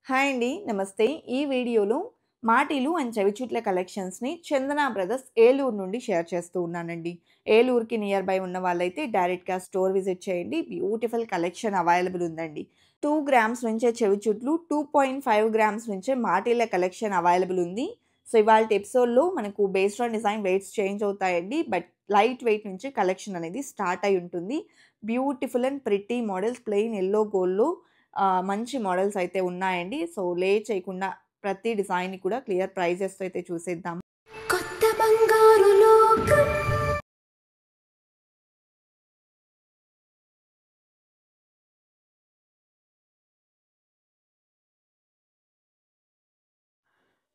Hi అండి. నమస్తే. ఈ వీడియోలో మాటీలు అండ్ చెవిచుట్ల కలెక్షన్స్‌ని చందన బ్రదర్స్ ఏలూరు నుండి షేర్ చేస్తూ ఉన్నానండి. ఏలూరుకి నియర్ బై ఉన్న వాళ్ళైతే డైరెక్ట్‌గా స్టోర్ విజిట్ చేయండి. బ్యూటిఫుల్ కలెక్షన్ అవైలబుల్ ఉందండి. 2 గ్రామ్స్ నుంచే చెవిచుట్లు, 2.5 గ్రామ్స్ నుంచే మాటీల కలెక్షన్ అవైలబుల్ ఉంది. సో, ఇవాల్టి ఎపిసోడ్‌లో మనకు based on design weights change అవుతాయండి. బట్ లైట్ వెయిట్ నుంచి కలెక్షన్ అనేది స్టార్ట్ అయ్యి ఉంటుంది. Beautiful and pretty models plain yellow గోల్డ్‌లో మంచి మోడల్స్ అయితే ఉన్నాయండి. సో, లేట్ చేయకుండా ప్రతి డిజైన్‌ని కూడా క్లియర్ ప్రైజెస్‌తో అయితే చూసేద్దాం. కొత్త బంగారు లోకం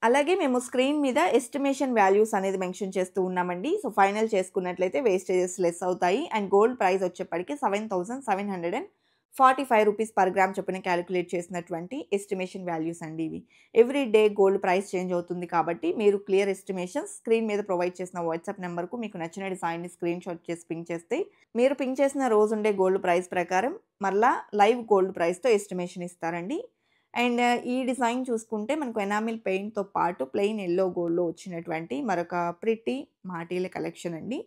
అలాగే మేము స్క్రీన్ మీద ఎస్టిమేషన్ వాల్యూస్ అనేది మెన్షన్ చేస్తూ ఉన్నామండి. సో, ఫైనల్ చేసుకున్నట్లయితే వేస్టేజెస్ లెస్ అవుతాయి. అండ్ గోల్డ్ ప్రైస్ వచ్చేప్పటికి 7,745 రూపీస్ పర్ గ్రామ్ చొప్పున క్యాలిక్యులేట్ చేసినటువంటి ఎస్టిమేషన్ వాల్యూస్ అండి ఇవి. Every day gold price change అవుతుంది కాబట్టి మీరు క్లియర్ ఎస్టిమేషన్స్ స్క్రీన్ మీద ప్రొవైడ్ చేసిన వాట్సాప్ నెంబర్‌కు మీకు నచ్చిన డిజైన్‌ని స్క్రీన్‌షాట్ చేసి పింగ్ చేస్తే మీరు పింగ్ చేసిన రోజుండే గోల్డ్ ప్రైస్ ప్రకారం మరలా లైవ్ గోల్డ్ ప్రైస్‌తో ఎస్టిమేషన్ ఇస్తారండి. అండ్ ఈ డిజైన్ చూసుకుంటే మనకు ఎనామిల్ పెయింట్‌తో పాటు ప్లెయిన్ యెల్లో గోల్డ్‌లో వచ్చినటువంటి మరొక ప్రిటీ మాటీల కలెక్షన్ అండి.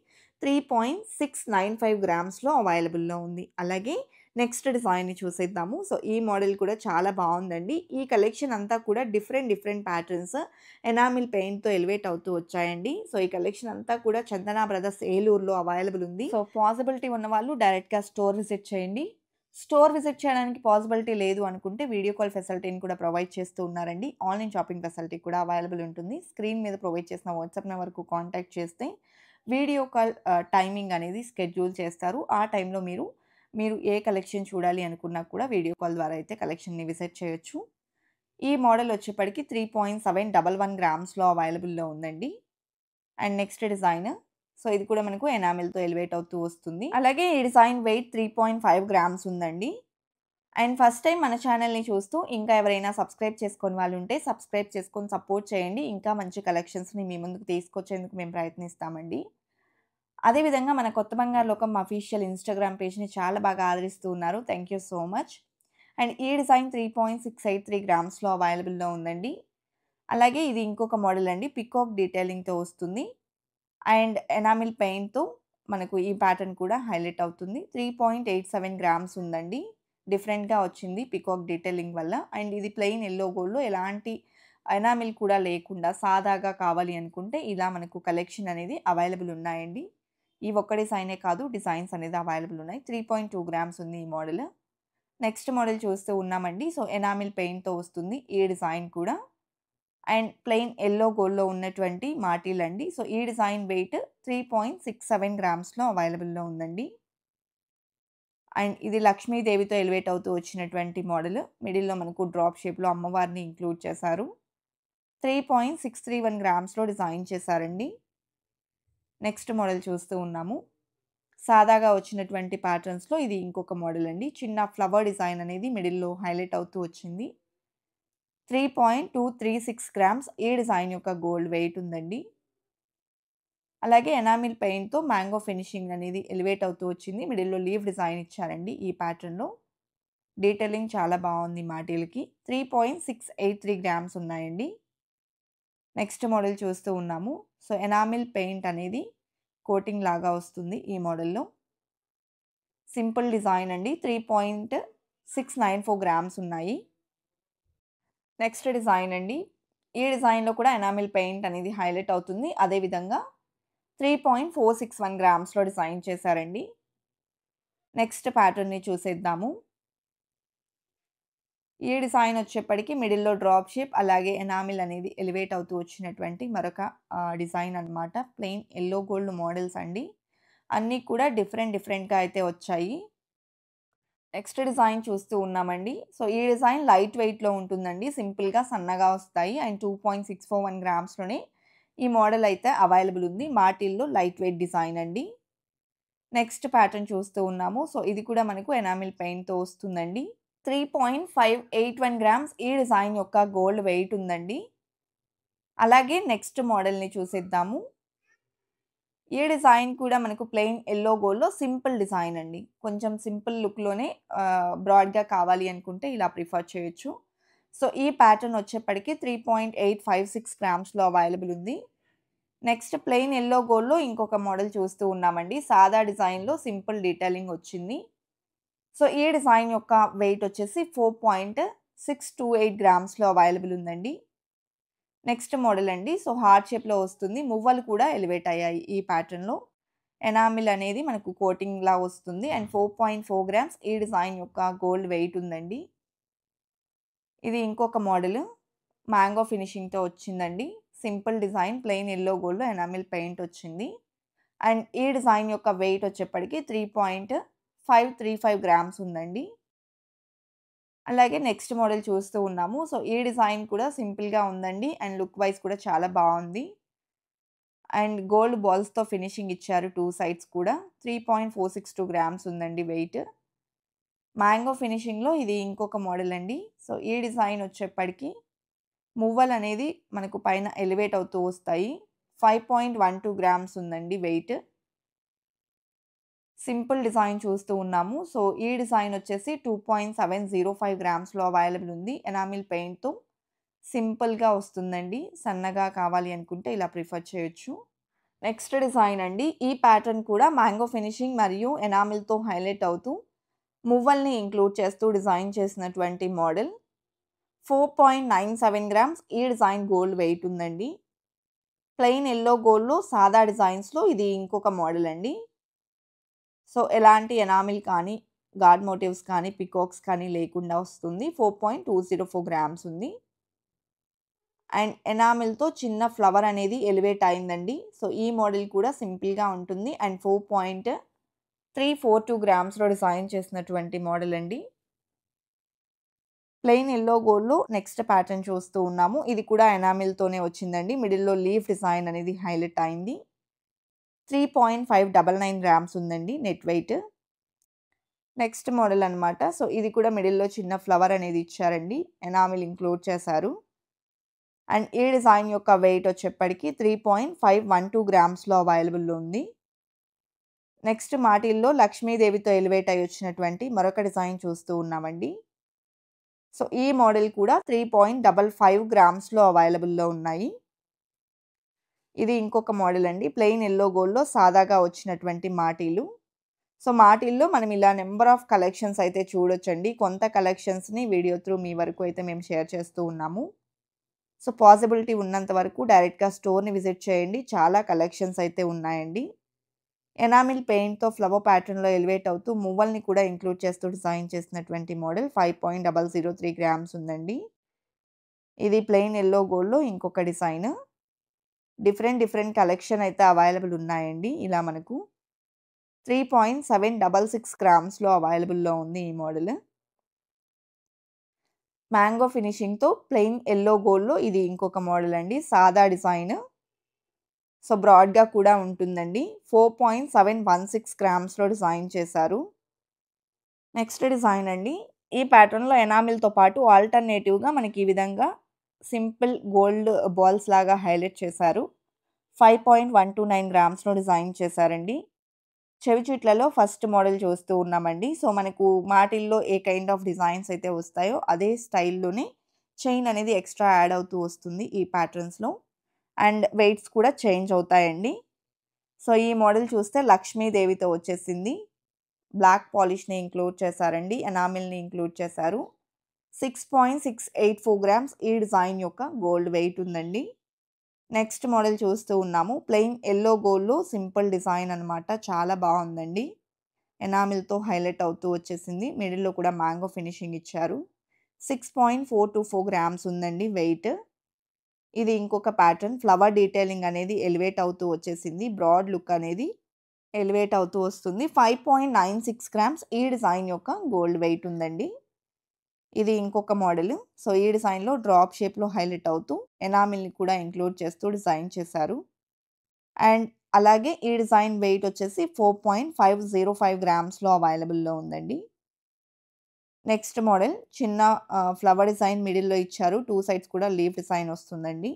3.695 గ్రామ్స్‌లో అవైలబుల్‌లో ఉంది. అలాగే నెక్స్ట్ డిజైన్‌ని చూసేద్దాము. సో, ఈ మోడల్ కూడా చాలా బావుందండి. ఈ కలెక్షన్ అంతా కూడా డిఫరెంట్ ప్యాటర్న్స్ ఎనామిల్ పెయింట్‌తో ఎలివేట్ అవుతూ వచ్చాయండి. సో, ఈ కలెక్షన్ అంతా కూడా చందన బ్రదర్స్ ఏలూరులో అవైలబుల్ ఉంది. సో, పాసిబిలిటీ ఉన్నవాళ్ళు డైరెక్ట్‌గా స్టోర్ విజిట్ చేయండి. స్టోర్ విజిట్ చేయడానికి పాసిబిలిటీ లేదు అనుకుంటే వీడియో కాల్ ఫెసిలిటీని కూడా ప్రొవైడ్ చేస్తూ ఉన్నారండి. ఆన్‌లైన్ షాపింగ్ ఫెసిలిటీ కూడా అవైలబుల్ ఉంటుంది. స్క్రీన్ మీద ప్రొవైడ్ చేసిన వాట్సాప్ నెంబర్‌కు కాంటాక్ట్ చేస్తే వీడియో కాల్ టైమింగ్ అనేది షెడ్యూల్ చేస్తారు. ఆ టైంలో మీరు ఏ కలెక్షన్ చూడాలి అనుకున్నా కూడా వీడియో కాల్ ద్వారా అయితే కలెక్షన్‌ని విజిట్ చేయొచ్చు. ఈ మోడల్ వచ్చేప్పటికి 3.711 గ్రామ్స్‌లో అవైలబుల్‌లో ఉందండి. And next design. సో, ఇది కూడా మనకు ఎనామిల్‌తో ఎలివేట్ అవుతూ వస్తుంది. అలాగే ఈ డిజైన్ వెయిట్ 3.5 గ్రామ్స్ ఉందండి. అండ్ ఫస్ట్ టైమ్ మన ఛానల్‌ని చూస్తూ ఇంకా ఎవరైనా సబ్స్క్రైబ్ చేసుకోని వాళ్ళుంటే సబ్స్క్రైబ్ చేసుకొని సపోర్ట్ చేయండి. ఇంకా మంచి కలెక్షన్స్‌ని మీ ముందుకు తీసుకొచ్చేందుకు మేము ప్రయత్నిస్తామండి. అదే విధంగా మన కొత్త బంగారు లోకం అఫీషియల్ ఇన్‌స్టాగ్రామ్ పేజ్‌ని చాలా బాగా ఆదరిస్తూ ఉన్నారు. Thank you so much. And ఈ డిజైన్ 3.683 గ్రామ్స్‌లో అవైలబుల్‌లో ఉందండి. అలాగే ఇది ఇంకొక మోడల్ అండి. పికాక్ డీటెయిలింగ్‌తో వస్తుంది. అండ్ ఎనామిల్ పెయింట్‌తో మనకు ఈ ప్యాటర్న్ కూడా హైలైట్ అవుతుంది. 3.87 గ్రామ్స్ ఉందండి. డిఫరెంట్‌గా వచ్చింది పికాక్ డీటెయిలింగ్ వల్ల. అండ్ ఇది ప్లెయిన్ యెల్లో గోల్డ్‌లో ఎలాంటి ఎనామిల్ కూడా లేకుండా సాదాగా కావాలి అనుకుంటే ఇలా మనకు కలెక్షన్ అనేది అవైలబుల్ ఉన్నాయండి. ఈ ఒక్క డిజైనే కాదు డిజైన్స్ అనేది అవైలబుల్ ఉన్నాయి. 3.2 గ్రామ్స్ ఉంది ఈ మోడల్. నెక్స్ట్ మోడల్ చూస్తూ ఉన్నామండి. సో, ఎనామిల్ పెయింట్‌తో వస్తుంది ఈ డిజైన్ కూడా. అండ్ ప్లెయిన్ యెల్లో గోల్డ్‌లో ఉన్నటువంటి మాటీలండి. సో, ఈ డిజైన్ వెయిట్ 3.67 గ్రామ్స్‌లో అవైలబుల్‌లో ఉందండి. అండ్ ఇది లక్ష్మీదేవితో ఎలివేట్ అవుతూ వచ్చినటువంటి మోడల్. మిడిల్‌లో మనకు డ్రాప్ షేప్‌లో అమ్మవారిని ఇంక్లూడ్ చేశారు. 3.631 గ్రామ్స్‌లో డిజైన్ చేశారండి. నెక్స్ట్ మోడల్ చూస్తూ ఉన్నాము. సాదాగా వచ్చినటువంటి ప్యాటర్న్స్‌లో ఇది ఇంకొక మోడల్ అండి. చిన్న ఫ్లవర్ డిజైన్ అనేది మిడిల్‌లో హైలైట్ అవుతూ వచ్చింది. 3.236 గ్రామ్స్ ఈ డిజైన్ యొక్క గోల్డ్ వెయిట్ ఉందండి. అలాగే ఎనామిల్ పెయింట్‌తో మ్యాంగో ఫినిషింగ్ అనేది ఎలివేట్ అవుతూ వచ్చింది. మిడిల్‌లో లీఫ్ డిజైన్ ఇచ్చారండి ఈ ప్యాటర్న్‌లో. డీటెయిలింగ్ చాలా బావుంది మాటీలకి. 3.683 గ్రామ్స్ ఉన్నాయండి. నెక్స్ట్ మోడల్ చూస్తూ ఉన్నాము. సో, ఎనామిల్ పెయింట్ అనేది కోటింగ్ లాగా వస్తుంది ఈ మోడల్‌లో. సింపుల్ డిజైన్ అండి. 3.694 గ్రామ్స్ ఉన్నాయి. నెక్స్ట్ డిజైన్ అండి. ఈ డిజైన్‌లో కూడా ఎనామిల్ పెయింట్ అనేది హైలైట్ అవుతుంది. అదే విధంగా 3.461 గ్రామ్స్‌లో డిజైన్ చేశారండి. నెక్స్ట్ ప్యాటర్న్‌ని చూసేద్దాము. ఈ డిజైన్ వచ్చేప్పటికి మిడిల్‌లో డ్రాప్ షేప్ అలాగే ఎనామిల్ అనేది ఎలివేట్ అవుతూ వచ్చినటువంటి మరొక డిజైన్ అన్నమాట. ప్లెయిన్ యెల్లో గోల్డ్ మోడల్స్ అండి. అన్నీ కూడా డిఫరెంట్‌గా అయితే వచ్చాయి. నెక్స్ట్ డిజైన్ చూస్తూ ఉన్నామండి. సో, ఈ డిజైన్ లైట్ వెయిట్‌లో ఉంటుందండి. సింపుల్‌గా సన్నగా వస్తాయి. అండ్ 2.641 గ్రామ్స్‌లోనే ఈ మోడల్ అయితే అవైలబుల్ ఉంది. మాటిల్‌లో లైట్ వెయిట్ డిజైన్ అండి. నెక్స్ట్ ప్యాటర్న్ చూస్తూ ఉన్నాము. సో, ఇది కూడా మనకు ఎనామిల్ పెయింట్‌తో వస్తుందండి. 3.581 గ్రామ్స్ ఈ డిజైన్ యొక్క గోల్డ్ వెయిట్ ఉందండి. అలాగే నెక్స్ట్ మోడల్‌ని చూసేద్దాము. ఈ డిజైన్ కూడా మనకు ప్లెయిన్ యెల్లో గోల్డ్‌లో సింపుల్ డిజైన్ అండి. కొంచెం సింపుల్ లుక్‌లోనే బ్రాడ్‌గా కావాలి అనుకుంటే ఇలా ప్రిఫర్ చేయొచ్చు. సో, ఈ ప్యాటర్న్ వచ్చేప్పటికి 3.856 గ్రామ్స్‌లో అవైలబుల్ ఉంది. నెక్స్ట్ ప్లెయిన్ యెల్లో గోల్డ్‌లో ఇంకొక మోడల్ చూస్తూ ఉన్నామండి. సాదా డిజైన్‌లో సింపుల్ డీటెయిలింగ్ వచ్చింది. సో, ఈ డిజైన్ యొక్క వెయిట్ వచ్చేసి 4.628 గ్రామ్స్‌లో అవైలబుల్ ఉందండి. నెక్స్ట్ మోడల్ అండి. సో, హార్ట్ షేప్‌లో వస్తుంది. మువ్వలు కూడా ఎలివేట్ అయ్యాయి ఈ ప్యాటర్న్‌లో. ఎనామిల్ అనేది మనకు కోటింగ్‌లా వస్తుంది. అండ్ 4.4 గ్రామ్స్ ఈ డిజైన్ యొక్క గోల్డ్ వెయిట్ ఉందండి. ఇది ఇంకొక మోడల్. మ్యాంగో ఫినిషింగ్‌తో వచ్చిందండి. సింపుల్ డిజైన్ ప్లెయిన్ యెల్లో గోల్డ్‌లో ఎనామిల్ పెయింట్ వచ్చింది. అండ్ ఈ డిజైన్ యొక్క వెయిట్ వచ్చేప్పటికి 3.535 గ్రామ్స్ ఉందండి. అలాగే నెక్స్ట్ మోడల్ చూస్తూ ఉన్నాము. సో, ఈ డిజైన్ కూడా సింపుల్‌గా ఉందండి. అండ్ లుక్ వైస్ కూడా చాలా బావుంది. అండ్ గోల్డ్ బాల్స్‌తో ఫినిషింగ్ ఇచ్చారు 2 సైడ్స్ కూడా. 3.462 గ్రామ్స్ ఉందండి వెయిట్. మ్యాంగో ఫినిషింగ్‌లో ఇది ఇంకొక మోడల్ అండి. సో, ఈ డిజైన్ వచ్చేప్పటికి మువ్వలనేది మనకు పైన ఎలివేట్ అవుతూ వస్తాయి. 5.12 గ్రామ్స్ ఉందండి వెయిట్. సింపుల్ డిజైన్ చూస్తూ ఉన్నాము. సో, ఈ డిజైన్ వచ్చేసి 2.705 గ్రామ్స్‌లో అవైలబుల్ ఉంది. ఎనామిల్ పెయింట్‌తో సింపుల్‌గా వస్తుందండి. సన్నగా కావాలి అనుకుంటే ఇలా ప్రిఫర్ చేయొచ్చు. నెక్స్ట్ డిజైన్ అండి. ఈ ప్యాటర్న్ కూడా మ్యాంగో ఫినిషింగ్ మరియు ఎనామిల్‌తో హైలైట్ అవుతూ మువ్వల్ని ఇంక్లూడ్ చేస్తూ డిజైన్ చేసినటువంటి మోడల్. 4.97 గ్రామ్స్ ఈ డిజైన్ గోల్డ్ వెయిట్ ఉందండి. ప్లెయిన్ యెల్లో గోల్డ్‌లో సాదా డిజైన్స్‌లో ఇది ఇంకొక మోడల్ అండి. సో, ఎలాంటి ఎనామిల్ కానీ, గాడ్ మోటివ్స్ కానీ, పికాక్స్ కానీ లేకుండా వస్తుంది. 4.204 గ్రామ్స్ ఉంది. అండ్ ఎనామిల్‌తో చిన్న ఫ్లవర్ అనేది ఎలివేట్ అయిందండి. సో, ఈ మోడల్ కూడా సింపుల్‌గా ఉంటుంది. అండ్ 4.342 గ్రామ్స్‌లో డిజైన్ చేసినటువంటి మోడల్ అండి. ప్లెయిన్ యెల్లో గోల్డ్‌లో నెక్స్ట్ ప్యాటర్న్ చూస్తూ ఉన్నాము. ఇది కూడా ఎనామిల్‌తోనే వచ్చిందండి. మిడిల్‌లో లీఫ్ డిజైన్ అనేది హైలైట్ అయింది. 3.599 గ్రామ్స్ ఉందండి నెట్ వెయిట్. నెక్స్ట్ మోడల్ అన్నమాట. సో, ఇది కూడా మిడిల్‌లో చిన్న ఫ్లవర్ అనేది ఇచ్చారండి. ఎనామిల్ ఇంక్లూడ్ చేశారు. అండ్ ఈ డిజైన్ యొక్క వెయిట్ వచ్చేప్పటికి 3.512 గ్రామ్స్‌లో అవైలబుల్‌లో ఉంది. నెక్స్ట్ మాటిల్లో లక్ష్మీదేవితో ఎలివేట్ అయ్యి వచ్చినటువంటి మరొక డిజైన్ చూస్తూ ఉన్నామండి. సో, ఈ మోడల్ కూడా 3.55 గ్రామ్స్‌లో అవైలబుల్‌లో ఉన్నాయి. ఇది ఇంకొక మోడల్ అండి. ప్లెయిన్ యెల్లో గోల్డ్‌లో సాదాగా వచ్చినటువంటి మాటీలు. సో, మాటిల్లో మనం ఇలా నంబర్ ఆఫ్ కలెక్షన్స్ అయితే చూడొచ్చండి. కొంత కలెక్షన్స్‌ని వీడియో త్రూ మీ వరకు అయితే మేము షేర్ చేస్తూ ఉన్నాము. సో, పాసిబిలిటీ ఉన్నంత వరకు డైరెక్ట్‌గా స్టోర్‌ని విజిట్ చేయండి. చాలా కలెక్షన్స్ అయితే ఉన్నాయండి. ఎనామిల్ పెయింట్‌తో ఫ్లవర్ ప్యాటర్న్‌లో ఎలివేట్ అవుతూ మువ్వల్ని కూడా ఇంక్లూడ్ చేస్తూ డిజైన్ చేసినటువంటి మోడల్ 5.003 గ్రామ్స్ ఉందండి. ఇది ప్లెయిన్ యెల్లో గోల్డ్‌లో ఇంకొక డిజైన్. డిఫరెంట్ కలెక్షన్ అయితే అవైలబుల్ ఉన్నాయండి. ఇలా మనకు 3.766 గ్రామ్స్‌లో అవైలబుల్‌లో ఉంది ఈ మోడల్. మ్యాంగో ఫినిషింగ్‌తో ప్లెయిన్ యెల్లో గోల్డ్‌లో ఇది ఇంకొక మోడల్ అండి. సాదా డిజైన్. సో, బ్రాడ్‌గా కూడా ఉంటుందండి. 4.716 గ్రామ్స్‌లో డిజైన్ చేశారు. నెక్స్ట్ డిజైన్ అండి. ఈ ప్యాటర్న్‌లో ఎనామిల్‌తో పాటు ఆల్టర్‌నేటివ్‌గా మనకి ఈ విధంగా సింపుల్ గోల్డ్ బాల్స్ లాగా హైలైట్ చేశారు. 5.129 గ్రామ్స్‌లో డిజైన్ చేశారండి. చెవి చిట్లలో ఫస్ట్ మోడల్ చూస్తూ ఉన్నామండి. సో, మనకు మాటిల్లో ఏ కైండ్ ఆఫ్ డిజైన్స్ అయితే వస్తాయో అదే స్టైల్‌లోనే చైన్ అనేది ఎక్స్‌ట్రా యాడ్ అవుతూ వస్తుంది ఈ ప్యాటర్న్స్‌లో. అండ్ వెయిట్స్ కూడా చేంజ్ అవుతాయండి. సో, ఈ మోడల్ చూస్తే లక్ష్మీదేవితో వచ్చేసింది. బ్లాక్ పాలిష్‌ని ఇంక్లూడ్ చేశారండి. ఎనామిల్‌ని ఇంక్లూడ్ చేశారు. 6.684 గ్రామ్స్ ఈ డిజైన్ యొక్క గోల్డ్ వెయిట్ ఉందండి. నెక్స్ట్ మోడల్ చూస్తూ ఉన్నాము. ప్లెయిన్ యెల్లో గోల్డ్‌లో సింపుల్ డిజైన్ అన్నమాట. చాలా బావుందండి. ఎనామిల్‌తో హైలైట్ అవుతూ వచ్చేసింది. మిడిల్‌లో కూడా మ్యాంగో ఫినిషింగ్ ఇచ్చారు. 6.424 గ్రామ్స్ ఉందండి వెయిట్. ఇది ఇంకొక ప్యాటర్న్. ఫ్లవర్ డీటెయిలింగ్ అనేది ఎలివేట్ అవుతూ వచ్చేసింది. బ్రాడ్ లుక్ అనేది ఎలివేట్ అవుతూ వస్తుంది. 5.96 గ్రామ్స్ ఈ డిజైన్ యొక్క గోల్డ్ వెయిట్ ఉందండి. ఇది ఇంకొక మోడల్. సో, ఈ డిజైన్‌లో డ్రాప్ షేప్‌లో హైలైట్ అవుతూ ఎనామిల్‌ని కూడా ఇంక్లూడ్ చేస్తూ డిజైన్ చేశారు. అండ్ అలాగే ఈ డిజైన్ వెయిట్ వచ్చేసి 4.505 గ్రామ్స్‌లో అవైలబుల్‌లో ఉందండి. నెక్స్ట్ మోడల్ చిన్న ఫ్లవర్ డిజైన్ మిడిల్‌లో ఇచ్చారు. 2 సైడ్స్ కూడా లీఫ్ డిజైన్ వస్తుందండి.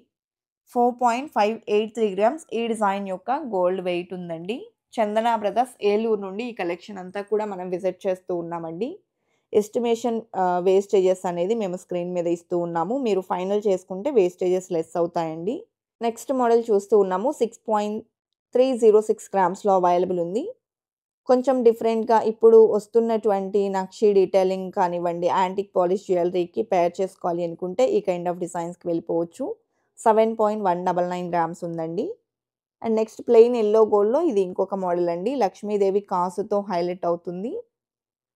4.583 గ్రామ్స్ ఈ డిజైన్ యొక్క గోల్డ్ వెయిట్ ఉందండి. చందన బ్రదర్స్ ఏలూరు నుండి ఈ కలెక్షన్ అంతా కూడా మనం విజిట్ చేస్తూ ఉన్నామండి. ఎస్టిమేషన్ వేస్టేజెస్ అనేది మేము స్క్రీన్ మీద ఇస్తూ ఉన్నాము. మీరు ఫైనల్ చేసుకుంటే వేస్టేజెస్ లెస్ అవుతాయండి. నెక్స్ట్ మోడల్ చూస్తూ ఉన్నాము. 6.306 గ్రామ్స్‌లో అవైలబుల్ ఉంది. కొంచెం డిఫరెంట్‌గా ఇప్పుడు వస్తున్నటువంటి నక్షి డీటెయిలింగ్ కానివ్వండి, యాంటిక్ పాలిష్ జ్యువెలరీకి పేర్ చేసుకోవాలి అనుకుంటే ఈ కైండ్ ఆఫ్ డిజైన్స్‌కి వెళ్ళిపోవచ్చు. 7.199 గ్రామ్స్ ఉందండి. అండ్ నెక్స్ట్ ప్లెయిన్ యెల్లో గోల్డ్‌లో ఇది ఇంకొక మోడల్ అండి. లక్ష్మీదేవి కాసుతో హైలైట్ అవుతుంది.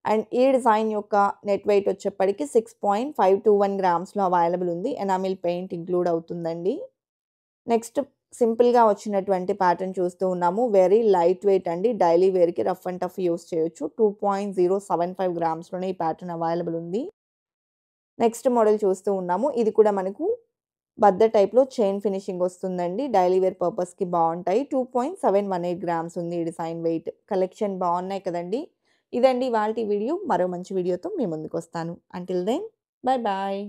అండ్ ఈ డిజైన్ యొక్క నెట్ వెయిట్ వచ్చేప్పటికి 6.521 గ్రామ్స్‌లో అవైలబుల్ ఉంది. ఎనామిల్ పెయింట్ ఇంక్లూడ్ అవుతుందండి. నెక్స్ట్ సింపుల్‌గా వచ్చినటువంటి ప్యాటర్న్ చూస్తూ ఉన్నాము. వెరీ లైట్ వెయిట్ అండి. డైలీ వేర్‌కి రఫ్ అండ్ టఫ్ యూజ్ చేయొచ్చు. 2.075 గ్రామ్స్‌లోనే ఈ ప్యాటర్న్ అవైలబుల్ ఉంది. నెక్స్ట్ మోడల్ చూస్తూ ఉన్నాము. ఇది కూడా మనకు బద్ద టైప్‌లో చైన్ ఫినిషింగ్ వస్తుందండి. డైలీ వేర్ పర్పస్‌కి బావుంటాయి. 2.718 గ్రామ్స్ ఉంది ఈ డిజైన్ వెయిట్. కలెక్షన్ బావున్నాయి కదండీ! ఇదండి ఇవాల్టి వీడియో. మరో మంచి వీడియోతో మీ ముందుకొస్తాను. Until then bye bye.